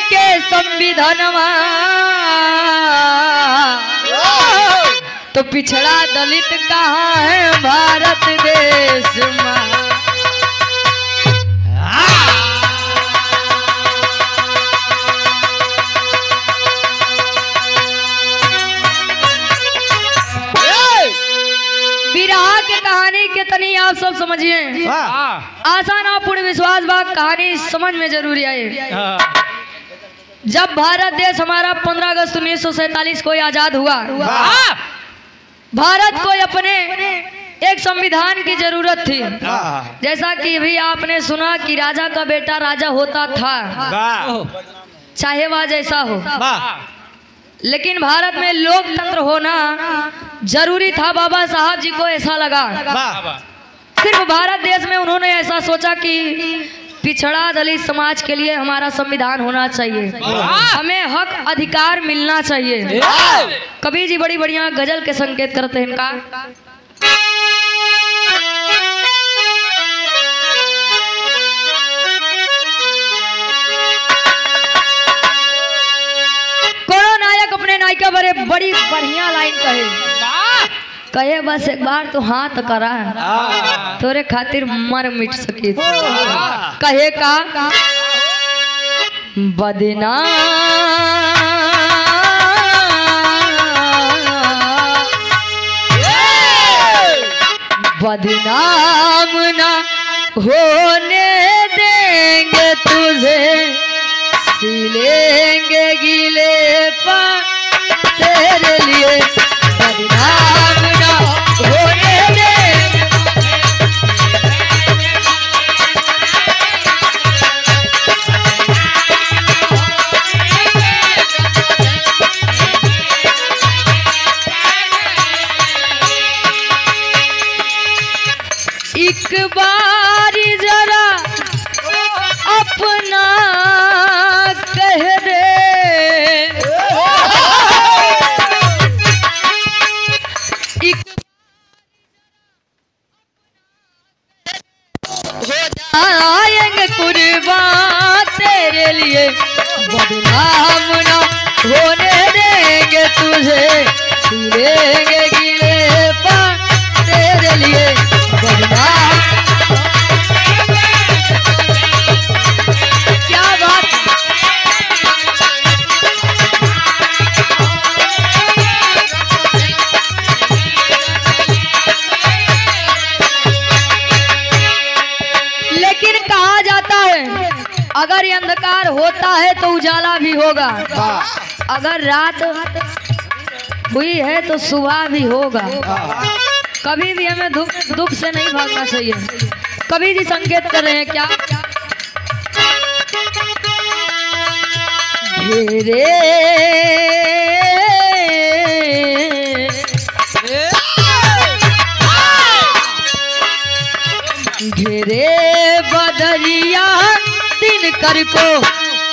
के संविधानवा तो पिछड़ा दलित कहाँ है भारत देश में। विरहा की कहानी के तनी आप सब समझिए। आसान और पूर्ण विश्वास बात कहानी समझ में जरूरी है। जब भारत देश हमारा 15 अगस्त 1947 को आजाद हुआ, भारत को अपने एक संविधान की जरूरत थी। जैसा कि भी आपने सुना कि राजा का बेटा राजा होता था, चाहे वह जैसा हो, लेकिन भारत में लोकतंत्र होना जरूरी था। बाबा साहब जी को ऐसा लगा। सिर्फ भारत देश में उन्होंने ऐसा सोचा कि पिछड़ा दलित समाज के लिए हमारा संविधान होना चाहिए, हमें हक अधिकार मिलना चाहिए। कबीर जी बड़ी बढ़िया गजल के संकेत करते हैं इनका। कोनो नायक अपने नायिका बड़े बड़ी बढ़िया लाइन कहे बस एक बार तो हाथ करा तोरे खातिर मर मिट सके। कहे का बदनाम बदनाम ना होने देंगे तुझे, सिलेंगे गीले पर तेरे लिए। बदनाम ना होने देंगे, एक बार जरा अपना कह दे, आएंगे कुर्बान तेरे लिए। बदनाम ना होने देंगे तुझे, सिलेंगे गीले पर तेरे लिए। बदनाम क्या बात, लेकिन कहा जाता है अगर ये अंधकार होता है तो उजाला भी होगा, अगर रात हुई है तो सुबह भी होगा। कभी भी हमें दुख से नहीं भागना चाहिए। कभी भी संकेत कर रहे हैं क्या, घेरे घेरे बदरिया दिन कर को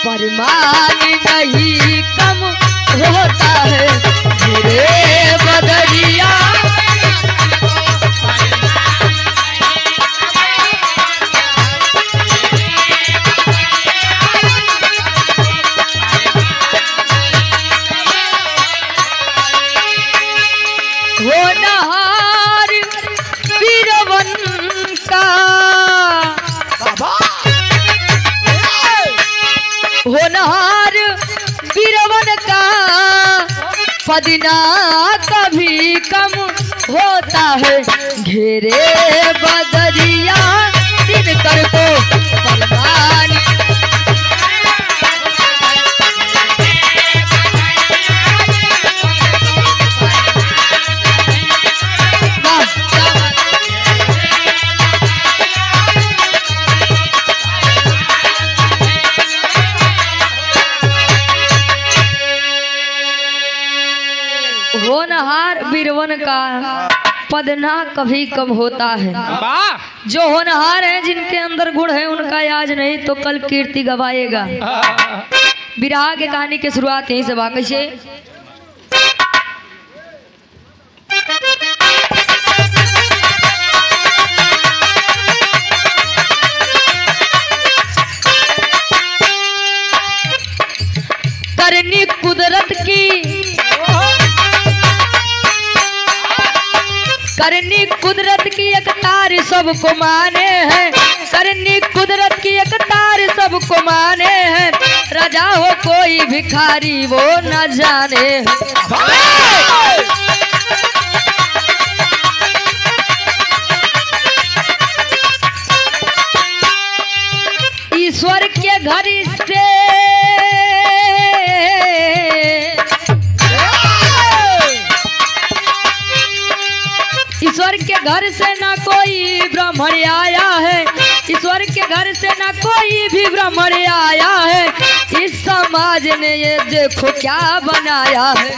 परमान नहीं कम होता है। घेरे बदरिया होनहार वीरवन का, होनहार वीरवन का पदना कभी कम होता है। घेरे बदरिया दिन कर को परवान, होनहार वीरवन का पदना कभी कम होता है। जो होनहार है जिनके अंदर गुण है उनका आज नहीं तो कल कीर्ति गवाएगा। विरहा के कहानी की शुरुआत यहीं से वाकई से। करनी कुदरत की, करनी कुदरत की एक तार सबको माने हैं, करनी कुदरत की एक तार सबको माने हैं, राजा हो कोई भिखारी वो न जाने। ईश्वर के घर से ईश्वर के घर से ना कोई ब्राह्मण आया है, ईश्वर के घर से ना कोई भी ब्राह्मण आया है, इस समाज ने ये देखो क्या बनाया है।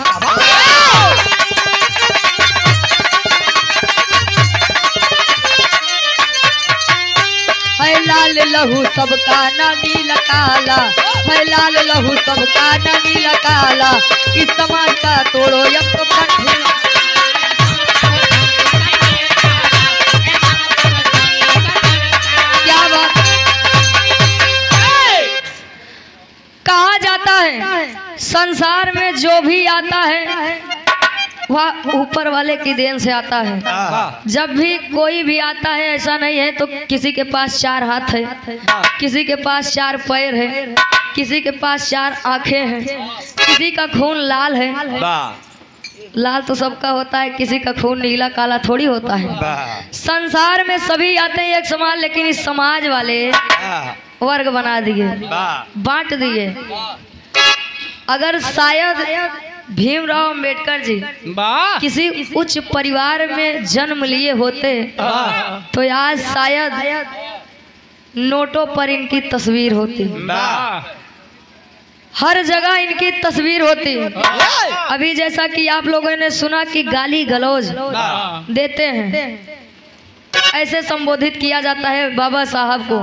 है लाल लहू सबका ना नीला काला, है लाल लहू सबका ना नीला काला, इस समाज का तोड़ो अब तो कंठ। क्या बात। कहा जाता है संसार में जो भी आता है वह ऊपर वाले की देन से आता है। जब भी कोई भी आता है ऐसा नहीं है तो किसी के पास 4 हाथ है, किसी के पास 4 पैर है, किसी के पास 4 आंखें हैं, किसी का खून लाल है। लाल तो सबका होता है, किसी का खून नीला काला थोड़ी होता है। संसार में सभी आते हैं एक समान, लेकिन इस समाज वाले वर्ग बना दिए, बांट दिए। अगर शायद भीमराव अंबेडकर जी किसी उच्च परिवार में जन्म लिए होते तो आज शायद नोटों पर इनकी तस्वीर होती, हर जगह इनकी तस्वीर होती। अभी जैसा कि आप लोगों ने सुना कि गाली गलौज देते हैं, ऐसे संबोधित किया जाता है बाबा साहब को।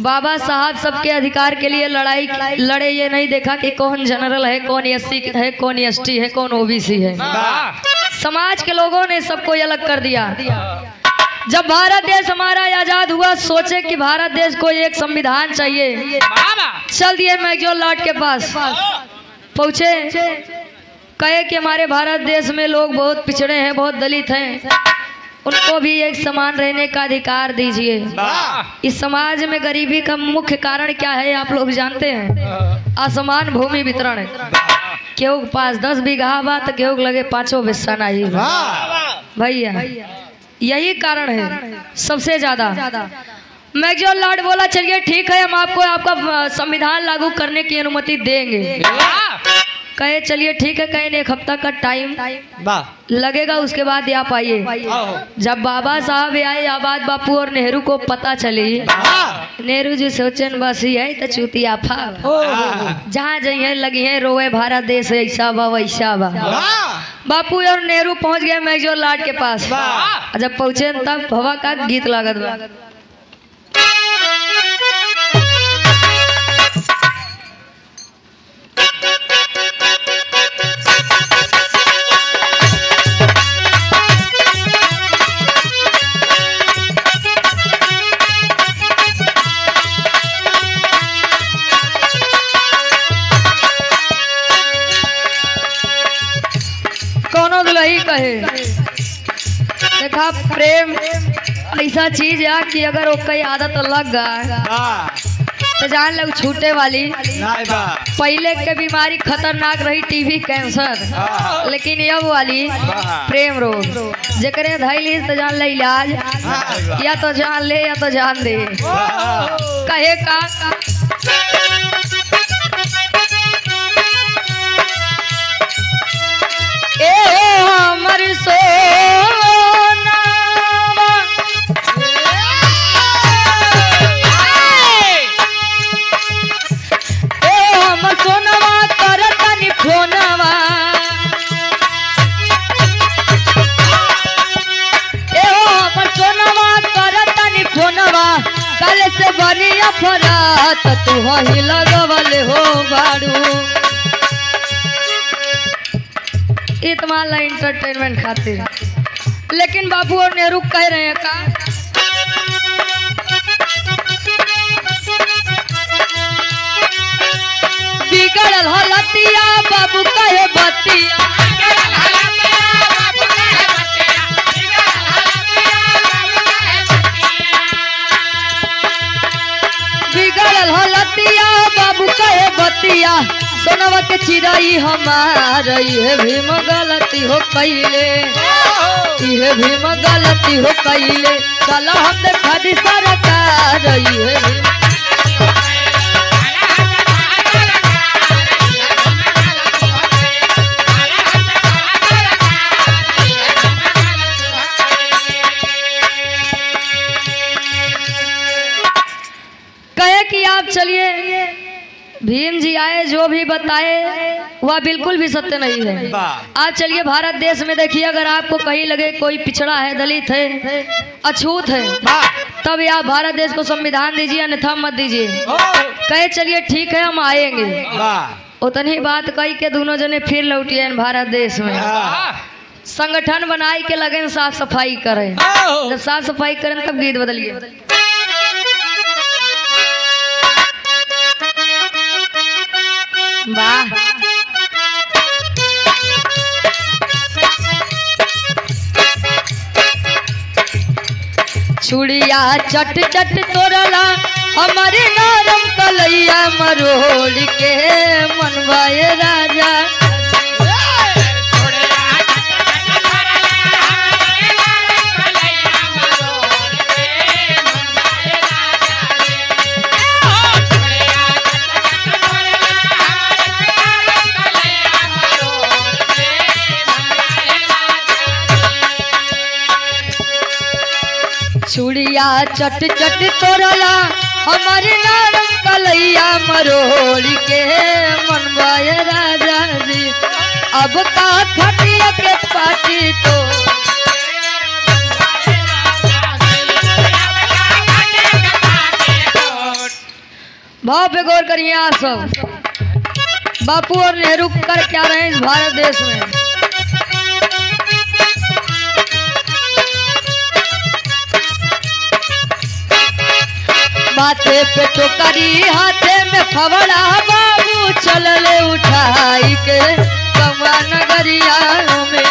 बाबा साहब सबके अधिकार के लिए लड़ाई लड़े, ये नहीं देखा कि कौन जनरल है, कौन एससी है, कौन एसटी है, कौन ओबीसी है। समाज के लोगों ने सबको अलग कर दिया। जब भारत देश हमारा आजाद हुआ, सोचे कि भारत देश को एक संविधान चाहिए, चल दिए मैगजॉन लॉर्ड के पास पहुंचे, कहे कि हमारे भारत देश में लोग बहुत पिछड़े हैं, बहुत दलित हैं, उनको भी एक समान रहने का अधिकार दीजिए। इस समाज में गरीबी का मुख्य कारण क्या है आप लोग जानते हैं? असमान भूमि वितरण। केहू के पास 10 बीघा बा तो केहू लगे 5 हिस्सा नहीं भैया, यही कारण है सबसे ज्यादा। मैगजॉन लॉर्ड बोला चलिए ठीक है, हम आपको आपका संविधान लागू करने की अनुमति देंगे। कहे चलिए ठीक है, कहे 1 हफ्ता का टाइम लगेगा, उसके बाद आप आइए। जब बाबा साहब आए, आबाद बापू और नेहरू को पता चली, नेहरू जी सोचन बस यही तो चूतिया फा, जहाँ जाइए लगी है रोए भारत देश ऐसा बा वैसा बा। बापू और नेहरू पहुंच गए मैगजॉन लॉर्ड के पास। जब पहुंचे तब हवा का गीत लागत बा। दुल्ही कहे देखा प्रेम ऐसा चीज है कि अगर ओके आदत लग गए तो जान लोग छूटे वाली। पहले के बीमारी खतरनाक रही टीबी कैंसर, लेकिन अब वाली प्रेम रोग जकरे धैली तो जान ले इलाज, या तो जान ले या तो जान दे। कहे का ए हमर सोना सोनवा करतनी फोनवा, हमर सोनवा करतनी फोनवा, कल से बनी अफरात तू ही लगवल हो बारू। इतना इंटरटेनमेंट खातिर, लेकिन बाबू और नेहरू कह रहे हैं का बिगड़ल हलतिया बिगड़ल हलतिया बाबू कहे बतिया सोनवा के चिराई हमार ये भीम गलती हो कैले ये भीम गलती हो कैले चलो हम देखा दी सरकार ये भीम कहे कि आप चलिए भीम जी आए जो भी बताए वह बिल्कुल भी सत्य नहीं है। आज चलिए भारत देश में देखिए अगर आपको कहीं लगे कोई पिछड़ा है दलित है अछूत है तब आप भारत देश को संविधान दीजिए अन्यथा मत दीजिए। कहे चलिए ठीक है हम आएंगे उतनी बात कही के दोनों जने फिर लौटिए भारत देश में संगठन बनाई के लगे साफ सफाई करें। जब साफ सफाई करें तब गीत बदलिए। वाह चूड़िया चट चट तोरला हमारे नरम कलैया मरोड़ के मनवाए राजा चूड़िया चट चट तोरला हमारे नारम कलैया मरोड़ के मनवाए राजा जी अब का खटिया के पाटी तो भाव पे गौर करिए आप सब। बापू और नेहरू कर क्या रहे हैं इस भारत देश में। माथे पे टोकरी हाथे में फवड़ा बाबू चलले उठाई के गंगा नगरिया में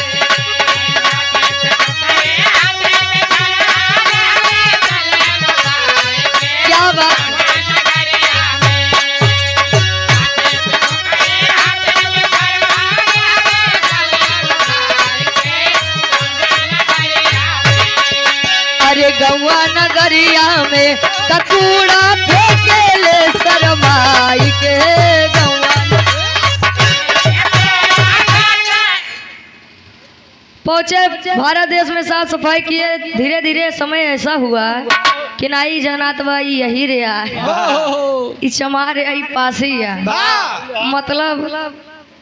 क्या बात अरे गंगा नगरिया में कूड़ा फेंकेले शरमाई के पहुंचे भारत देश में साफ सफाई किए। धीरे धीरे समय ऐसा हुआ कि नाई जनातवा यही रे चमा रे पास ही मतलब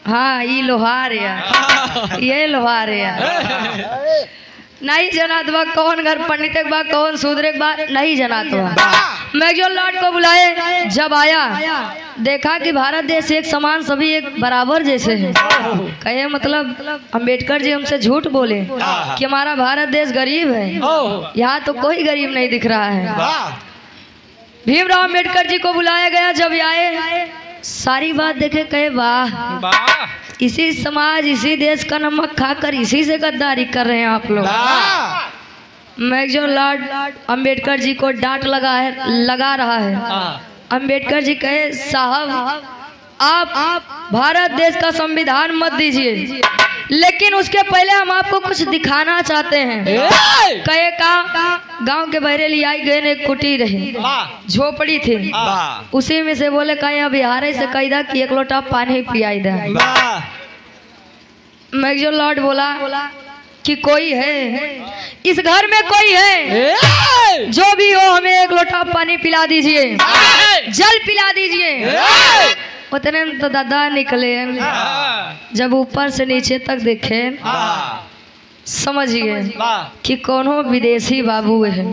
हाँ ये लोहार ये लोहार नहीं जनात बा कौन घर पंडित बा कौन शूद्र बा नहीं जनात बा। मैगजॉन लॉर्ड को बुलाए जब आया देखा कि भारत देश एक समान सभी एक बराबर जैसे है। कहे मतलब अंबेडकर जी हमसे झूठ बोले कि हमारा भारत देश गरीब है यहाँ तो कोई गरीब नहीं दिख रहा है। भीमराव अंबेडकर जी को बुलाया गया जब आए सारी बात देखे कहे वाह इसी समाज इसी देश का नमक खाकर इसी से गद्दारी कर रहे हैं आप लोग। मैगजॉन लॉर्ड अंबेडकर जी को डांट लगा रहा है। अंबेडकर जी कहे साहब आप भारत देश का संविधान मत दीजिए लेकिन उसके पहले हम आपको कुछ दिखाना चाहते हैं। कहे का गांव के बहरेली आई गए ने कुटी रही झोपड़ी थी उसी में से बोले कहे अब बिहार से कैदा कि एक लोटा पानी पियाई दे। मैगजॉन लॉर्ड बोला कि कोई है इस घर में कोई है जो भी हो हमें एक लोटा पानी पिला दीजिए जल पिला दीजिए। उतने में तो दादा निकले जब ऊपर से नीचे तक देखे समझिए कि कोनो विदेशी बाबू है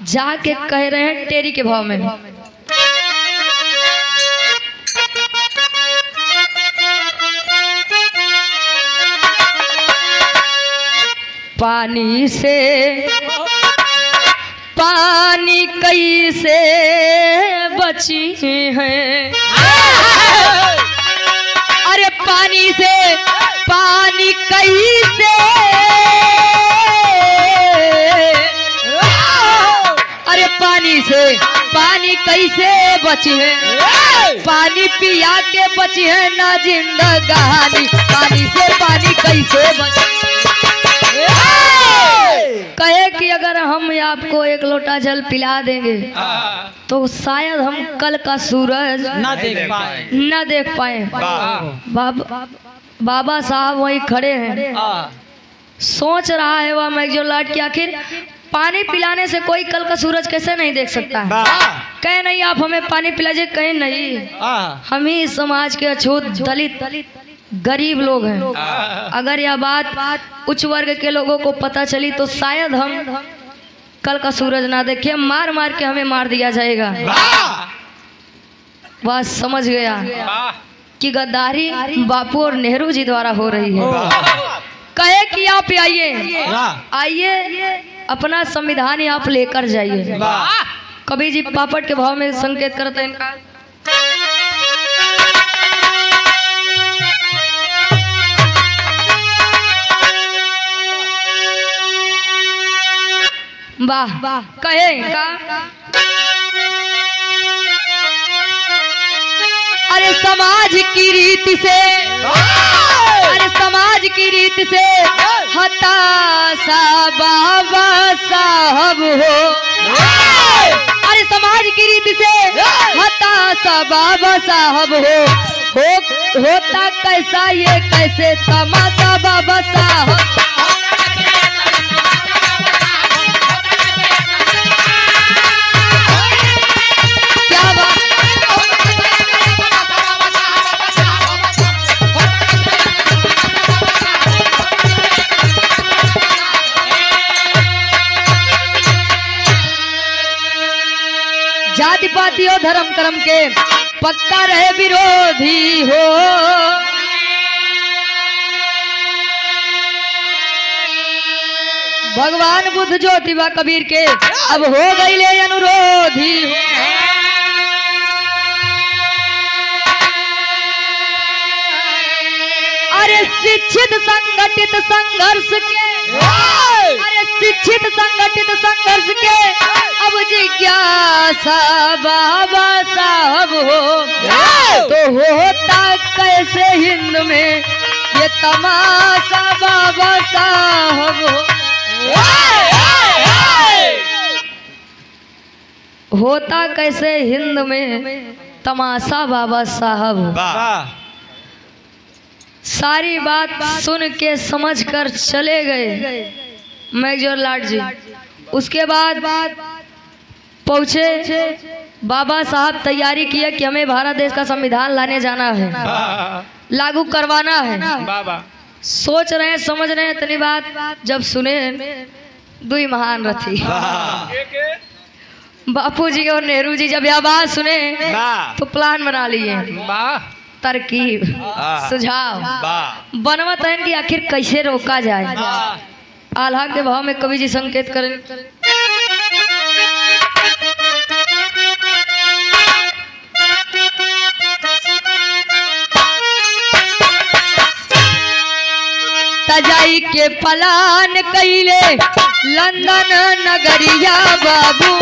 जाके कह रहे हैं टेरी के भाव में पानी से पानी कैसे बची है अरे पानी से पानी कैसे, अरे पानी से पानी कैसे बची है, पानी पिया के बची है ना जिंदगानी, पानी से पानी कैसे बची। कहे कि अगर हम आपको एक लोटा जल पिला देंगे तो शायद हम कल का सूरज न देख पाए। बाबा साहब वहीं खड़े हैं, सोच रहा है वह मैगजोर लाट कि आखिर पानी पिलाने से कोई कल का सूरज कैसे नहीं देख सकता है। कहे नहीं आप हमें पानी पिलाइए, कहे नहीं हम ही समाज के अछूत दलित गरीब लोग हैं, अगर यह बात उच्च वर्ग के लोगों को पता चली तो शायद हम कल का सूरज ना देखे, मार मार के हमें मार दिया जाएगा। वह समझ गया कि गद्दारी बापू और नेहरू जी द्वारा हो रही है। कहे कि आप आइए आइए अपना संविधान आप लेकर जाइए। कवि जी पापड़ के भाव में संकेत करते हैं इनका। वाह कहे का अरे समाज की रीति से, अरे समाज की रीति से हताशा बाबा साहब हो, अरे समाज की रीति से हताशा बाबा साहब होता कैसा ये कैसे तमाशा बाबा साहब। जाति पाति हो धर्म कर्म के पक्का रहे विरोधी हो, भगवान बुद्ध ज्योतिबा कबीर के अब हो गई ले अनुरोधी हो। अरे शिक्षित संगठित संघर्ष के, अरे शिक्षित संगठित संघर्ष के अब जिज्ञासा बाबा साहब हो, तो होता कैसे हिंद में ये तमाशा बाबा साहब हो, होता कैसे हिंद में तमाशा बाबा साहब। सारी बात सुन के समझ कर चले गए मैगजोर लाट जी। उसके बाद पहुंचे बाबा साहब, तैयारी किया कि हमें भारत देश का संविधान लाने जाना है, लागू करवाना है। सोच रहे हैं समझ रहे हैं, इतनी बात जब सुने दुई महान रथी बापू जी और नेहरू जी जब यह बात सुने तो प्लान बना लिए, तरकीब सुझाव बनवत है कि आखिर कैसे रोका जाए। आल्हा के भाव में कवि जी संकेत करें। तजाई के पलान कैले लंदन नगरिया बाबू,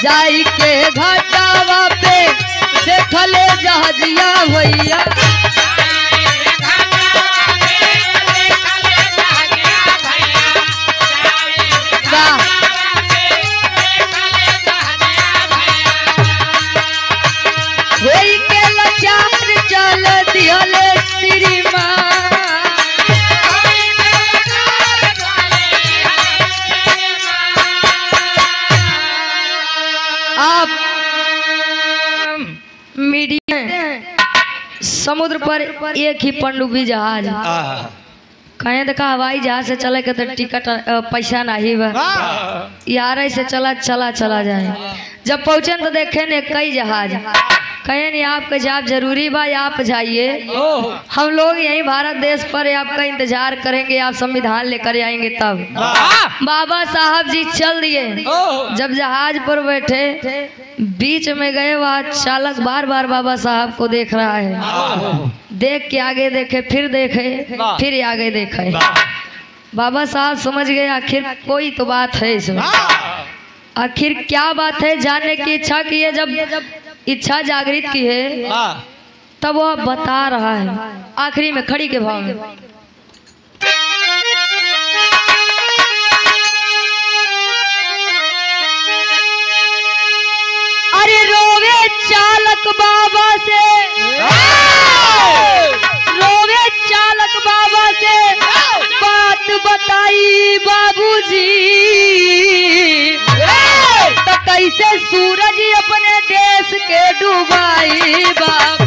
जाई के घाटावा पे देखले जहाजिया भैया होई के लाचार चल दिहले श्री माँ आप मीडिया समुद्र पर एक ही पनडुब्बी जहाज कहें देखा हवाई जहाज से चले के तो टिकट पैसा नहीं बा यार से चला जाए जब पहुंचे तो देखे ने कई जहाज कहें नहीं आपका जॉब जरूरी बा आप जाइए हम लोग यही भारत देश पर आपका इंतजार करेंगे आप संविधान लेकर आएंगे तब बाबा साहब जी चल दिए जब जहाज पर बैठे बीच में गए वहाँ चालक बार बार बाबा साहब को देख रहा है देख के आगे देखे फिर आगे देखे बाबा साहब समझ गए आखिर कोई तो बात है इसमें आखिर क्या बात है जानने की इच्छा की है जब इच्छा जागृत की है तब वह बता रहा है आखिरी में खड़ी के भाव में अरे रोवे चालक बाबा से रोवे चालक बाबा से बात बताई बाबूजी तो कैसे सूरज अपने देश के डुबाई बाप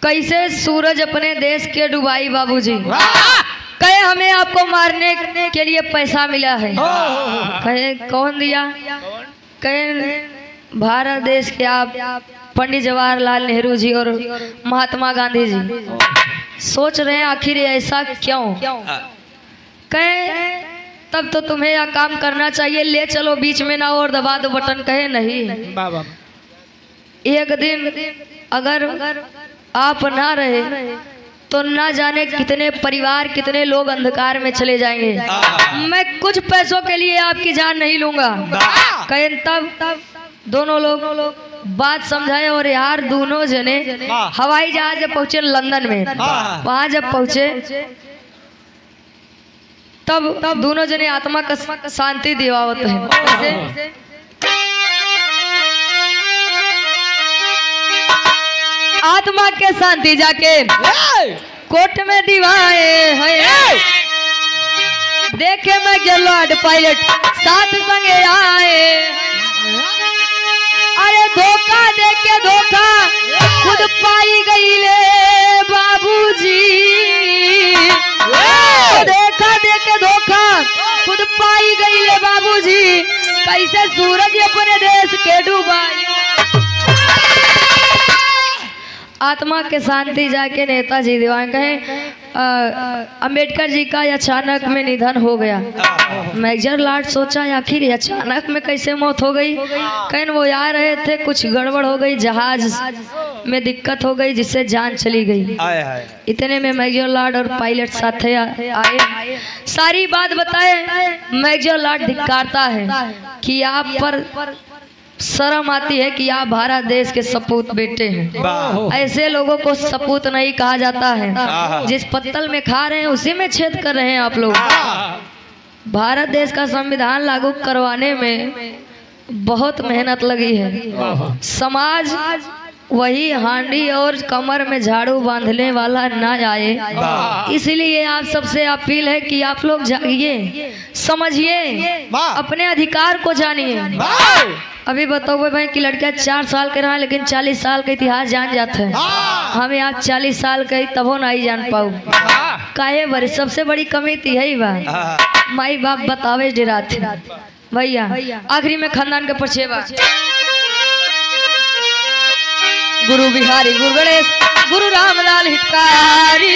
कैसे सूरज अपने देश के डुबाई बाबूजी कहे हमें आपको मारने के लिए पैसा मिला है कहे कौन दिया कहे भारत देश के आप पंडित जवाहरलाल नेहरू जी और महात्मा गांधी जी सोच रहे हैं आखिर ऐसा क्यों कहे तब तो तुम्हें यह काम करना चाहिए ले चलो बीच में ना और दबा दो बटन कहे नहीं एक दिन अगर आप ना रहे तो ना जाने कितने परिवार कितने लोग अंधकार में चले जाएंगे मैं कुछ पैसों के लिए आपकी जान नहीं लूंगा कहे तब दोनों लोग बात समझाए और यार दोनों जने हवाई जहाज जब पहुंचे लंदन में वहां जब पहुंचे तब दोनों जने आत्मा का शांति दिवावत है आत्मा के शांति जाके कोर्ट में दिवाए हैं देखे मैं लॉर्ड पायलट साथ संगे आए अरे धोखा देके धोखा खुद पाई गई ले बाबूजी देखा देके धोखा खुद पाई गई ले बाबूजी कैसे सूरज अपने देश के डुबाई आत्मा के शांति जाके नेताजी दीवान कहे अंबेडकर जी का अचानक में निधन हो गया मेजर लॉर्ड सोचा आखिर अचानक में कैसे मौत हो गई कहीं वो आ रहे थे कुछ गड़बड़ हो गई जहाज में दिक्कत हो गई जिससे जान चली गई इतने में मेजर लॉर्ड और पायलट साथ आए सारी बात बताए मेजर लॉर्ड धिक्कारता है कि आप पर शर्म आती है कि आप भारत देश के सपूत बेटे हैं ऐसे लोगों को सपूत नहीं कहा जाता है जिस पत्तल में खा रहे हैं उसी में छेद कर रहे हैं आप लोग भारत देश का संविधान लागू करवाने में बहुत मेहनत लगी है समाज वही हांडी और कमर में झाड़ू बांधने वाला ना आए इसलिए आप सबसे अपील है कि आप लोग जागिए समझिए अपने अधिकार को जानिए अभी बताओ भाई कि लड़कियां 4 साल के रहा लेकिन 40 साल का इतिहास जान जाते हैं हमें आज 40 साल का तबो नहीं जान पाऊ काहे बड़ी सबसे बड़ी कमी थी यही बात माई बाप बतावे डराते भैया आखिरी में खानदान के परछेवा गुरु बिहारी गुरु गणेश गुरु रामलाल हितकारी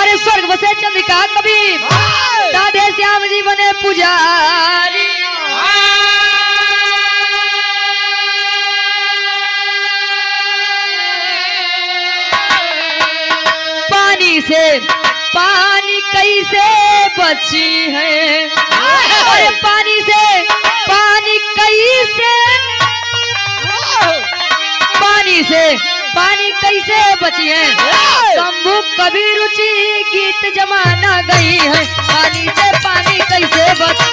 अरे स्वर्ग बसे चंद्रिका कभी राधे श्याम जी बने पुजारी। पानी से पानी कैसे बची है, अरे पानी से पानी कैसे, पानी से पानी कैसे बची है, शंभू कभी रुचि गीत जमाना गई है, पानी से पानी कैसे बची।